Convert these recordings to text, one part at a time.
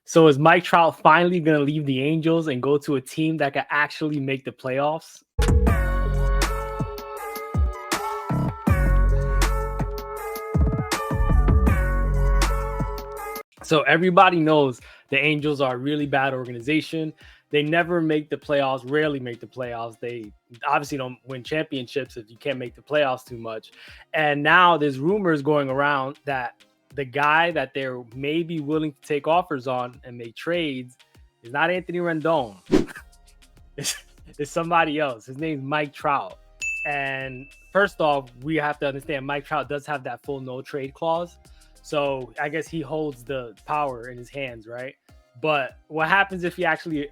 So is Mike Trout finally going to leave the Angels and go to a team that can actually make the playoffs? So everybody knows the Angels are a really bad organization. They never make the playoffs, rarely make the playoffs. They obviously don't win championships if you can't make the playoffs too much. And now there's rumors going around that the guy that they're maybe willing to take offers on and make trades is not Anthony Rendon. It's somebody else. His name's Mike Trout. And first off, we have to understand Mike Trout does have that full no trade clause. So I guess he holds the power in his hands, right? But what happens if he actually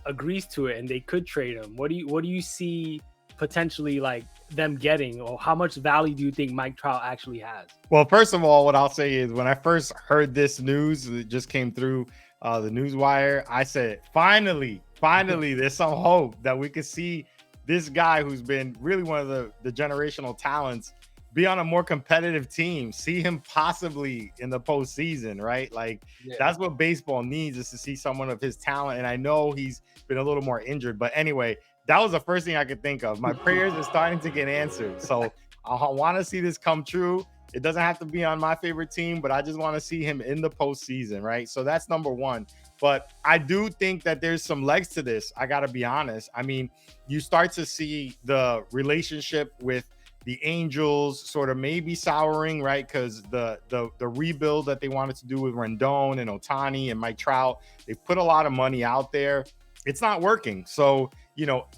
agrees to it and they could trade him? What do you see potentially like them getting, or how much value do you think Mike Trout actually has? Well, first of all, what I'll say is when I first heard this news, it just came through the news wire. I said, finally, there's some hope that we could see this guy who's been really one of the generational talents be on a more competitive team, see him possibly in the postseason, right? Like that's what baseball needs, is to see someone of his talent. And I know he's been a little more injured, but anyway, that was the first thing I could think of. My prayers are starting to get answered. So I want to see this come true. It doesn't have to be on my favorite team, but I just want to see him in the postseason, right? So that's number one. But I do think that there's some legs to this. I got to be honest. I mean, you start to see the relationship with the Angels sort of maybe souring, right? Because the rebuild that they wanted to do with Rendon and Ohtani and Mike Trout, they put a lot of money out there. It's not working. So,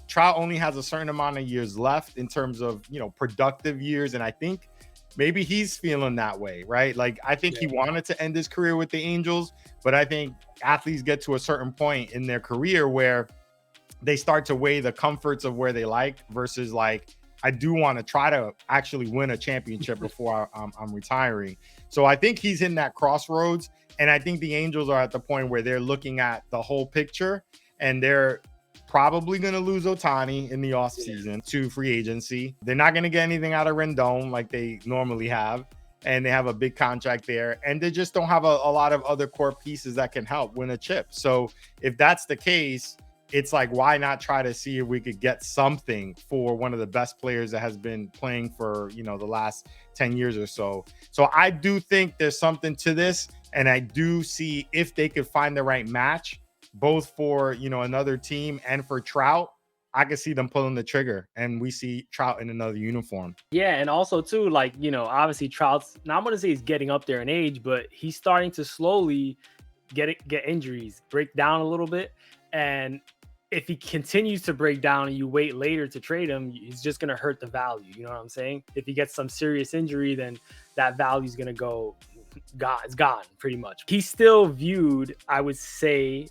Trout only has a certain amount of years left in terms of, productive years. And I think maybe he's feeling that way, right? Like, I think he wanted to end his career with the Angels, but I think athletes get to a certain point in their career where they start to weigh the comforts of where they like versus like, I do want to try to actually win a championship before I'm retiring. So I think he's in that crossroads. And I think the Angels are at the point where they're looking at the whole picture, and they're probably going to lose Ohtani in the offseason to free agency. They're not going to get anything out of Rendon like they normally have. And they have a big contract there. And they just don't have a lot of other core pieces that can help win a chip. So if that's the case, it's like, why not try to see if we could get something for one of the best players that has been playing for, the last 10 years or so. So I do think there's something to this. And I do see if they could find the right match, both for, another team and for Trout, I could see them pulling the trigger and we see Trout in another uniform. Yeah. And also too, like, obviously Trout's, now I'm going to say he's getting up there in age, but he's starting to slowly get injuries, break down a little bit. And if he continues to break down and you wait later to trade him, he's just going to hurt the value. You know what I'm saying? If he gets some serious injury, then that value is going to go gone. It's gone pretty much. He's still viewed, I would say,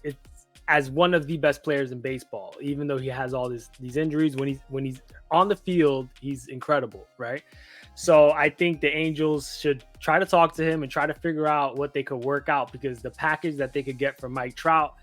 as one of the best players in baseball, even though he has all these injuries. When he's on the field, he's incredible, right? So I think the Angels should try to talk to him and try to figure out what they could work out, because the package that they could get from Mike Trout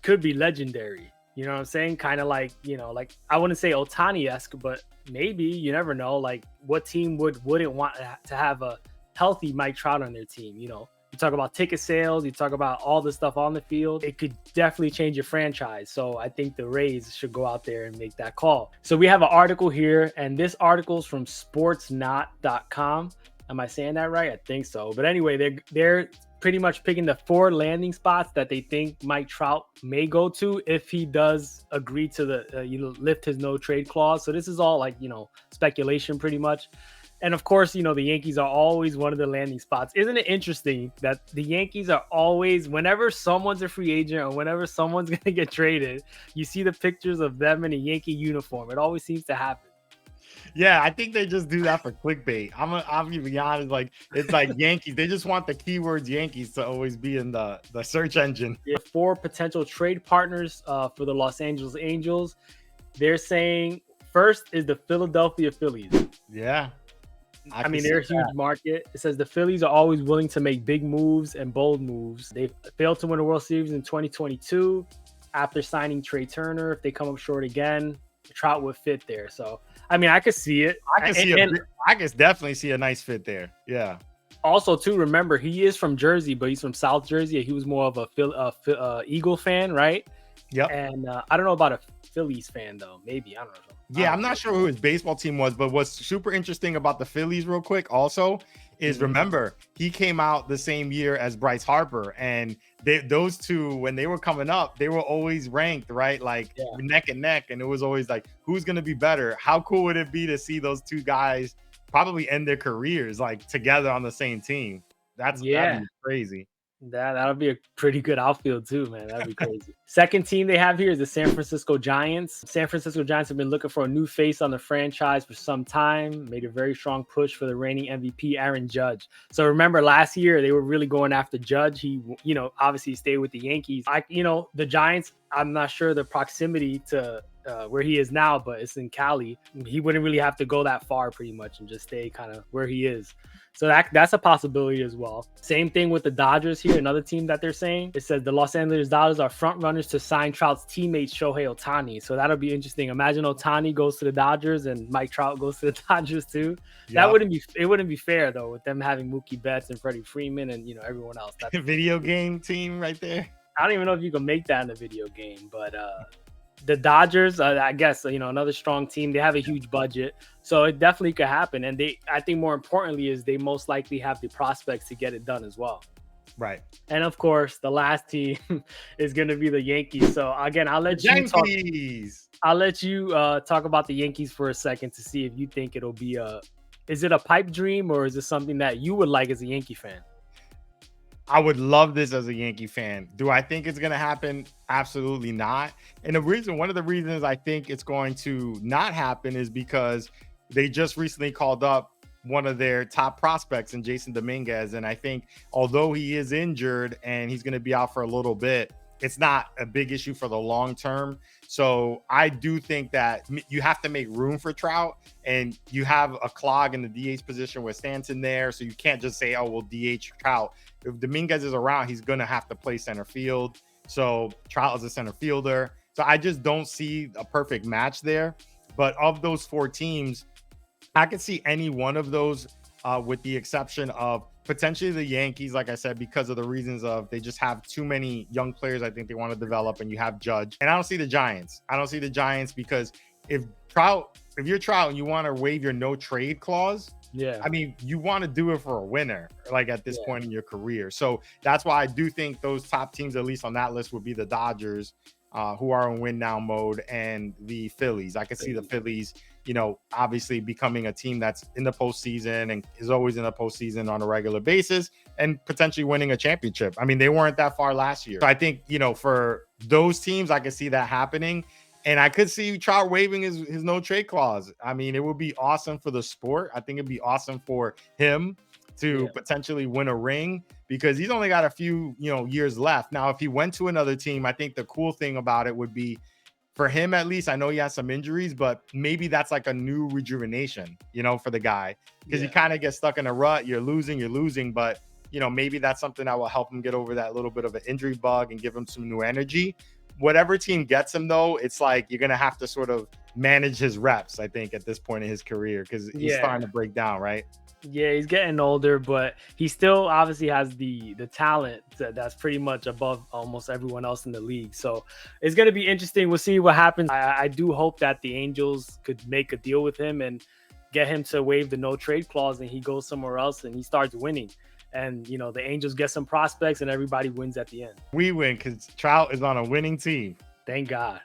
could be legendary. You know what I'm saying? Kind of like, like I wouldn't say Ohtani-esque, but maybe, you never know. Like, what team wouldn't want to have a healthy Mike Trout on their team? You talk about ticket sales, you talk about all the stuff on the field. It could definitely change your franchise. So I think the Rays should go out there and make that call. So we have an article here, and this article is from sportsnot.com. Am I saying that right? I think so. But anyway, they're pretty much picking the 4 landing spots that they think Mike Trout may go to if he does agree to the lift his no trade clause. So this is all like, speculation pretty much. And of course, the Yankees are always one of the landing spots. Isn't it interesting that the Yankees are always, whenever someone's a free agent or whenever someone's going to get traded, you see the pictures of them in a Yankee uniform. It always seems to happen. Yeah, I think they just do that for clickbait. I'm gonna be honest, like, it's like Yankees. They just want the keywords Yankees to always be in the search engine. 4 potential trade partners for the Los Angeles Angels. They're saying first is the Philadelphia Phillies. Yeah. I mean, they're a huge market. It says the Phillies are always willing to make big moves and bold moves. They failed to win a World Series in 2022 after signing Trey Turner. If they come up short again, Trout would fit there. So, I mean, I could see it. I can definitely see a nice fit there. Yeah. Also, too, remember he is from Jersey, but he's from South Jersey. He was more of a Eagle fan, right? Yep. And I don't know about a Phillies fan though. Maybe I don't know. Yeah, I'm not sure who his baseball team was, but what's super interesting about the Phillies, real quick, also is remember he came out the same year as Bryce Harper, and those two, when they were coming up, they were always ranked right, like neck and neck, and it was always like, who's going to be better? How cool would it be to see those two guys probably end their careers like together on the same team? That'd be crazy. That'll be a pretty good outfield too, man. That'd be crazy. Second team they have here is the San Francisco Giants. San Francisco Giants have been looking for a new face on the franchise for some time. Made a very strong push for the reigning MVP, Aaron Judge. So remember last year they were really going after Judge. He, obviously stayed with the Yankees. The Giants, I'm not sure the proximity to where he is now, but it's in Cali. He wouldn't really have to go that far pretty much and just stay kind of where he is. So that's a possibility as well. Same thing with the Dodgers here, another team that they're saying. It says the Los Angeles Dodgers are front runners to sign Trout's teammate Shohei Ohtani. So that'll be interesting. Imagine Ohtani goes to the Dodgers and Mike Trout goes to the Dodgers too. Yep. It wouldn't be fair though, with them having Mookie Betts and Freddie Freeman and everyone else. That's video game team right there. I don't even know if you can make that in a video game, but the Dodgers, I guess, another strong team. They have a huge budget, so it definitely could happen. And I think more importantly is they most likely have the prospects to get it done as well. Right. And of course, the last team is going to be the Yankees. So again, I'll let you talk. I'll let you talk about the Yankees for a second to see if you think it'll be is it a pipe dream or is it something that you would like as a Yankee fan? I would love this as a Yankee fan. Do I think it's going to happen? Absolutely not. And one of the reasons I think it's going to not happen is because they just recently called up one of their top prospects in Jason Dominguez. And I think although he is injured and he's going to be out for a little bit, it's not a big issue for the long term. So I do think that you have to make room for Trout, and you have a clog in the DH position with Stanton there. So you can't just say, oh, we'll DH Trout. If Dominguez is around, he's going to have to play center field. So Trout is a center fielder. So I just don't see a perfect match there. But of those four teams, I could see any one of those with the exception of potentially the Yankees, like I said, because of the reasons of they just have too many young players I think they want to develop, and you have Judge. And I don't see the Giants. I don't see the Giants because if you're Trout and you want to waive your no trade clause, I mean, you want to do it for a winner, like at this point in your career. So that's why I do think those top teams, at least on that list, would be the Dodgers, who are in win now mode, and the Phillies. I could see the Phillies, obviously becoming a team that's in the postseason and is always in the postseason on a regular basis and potentially winning a championship. I mean, they weren't that far last year. So I think, for those teams, I could see that happening. And I could see Trout waiving his no trade clause. I mean, it would be awesome for the sport. I think it'd be awesome for him to potentially win a ring because he's only got a few, years left. Now, if he went to another team, I think the cool thing about it would be for him, at least, I know he has some injuries, but maybe that's like a new rejuvenation, for the guy, because he kind of gets stuck in a rut. You're losing, but maybe that's something that will help him get over that little bit of an injury bug and give him some new energy. Whatever team gets him, though, it's like you're going to have to sort of manage his reps, I think, at this point in his career, because he's starting to break down, right? Yeah, he's getting older, but he still obviously has the talent that's pretty much above almost everyone else in the league. So it's going to be interesting. We'll see what happens. I do hope that the Angels could make a deal with him and get him to waive the no trade clause, and he goes somewhere else and he starts winning. And, the Angels get some prospects and everybody wins at the end. We win because Trout is on a winning team. Thank God.